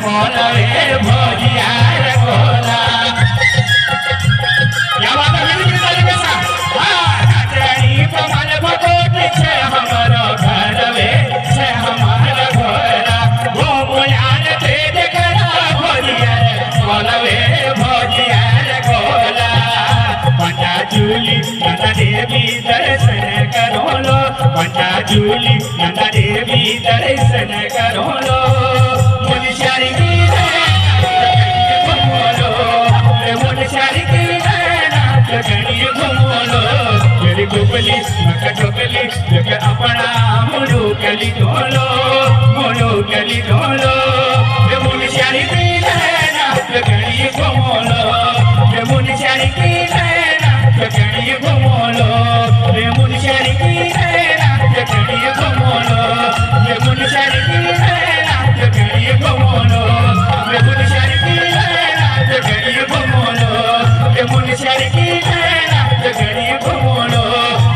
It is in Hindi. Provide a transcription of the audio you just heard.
मोलवे भोजिया रे गोला क्या बात है मिली मिली के साथ नाचनी कमल भगोट छे हमारो घरवे छे हमारा घोरा गोमुलान तेज करा भोजिया रे मोलवे भोजिया रे गोला पंडा झूली नंदा देवी दर्शन करो लो पंडा झूली नंदा देवी दर्शन करो लो मुनशारी की घूमो लो मुनशारी की गणी घूमो लो मेरी गोपली मका टोकली लेके अपना मुलू कली ढोलो मुनशारी की गणी घूमो लो मुनशारी की गणी घूमो लो मुनशारी की गणी घूमो लो मुनशारी की गणी घूमो लो मुनशारी की गणी घूमो लो मुनशारी की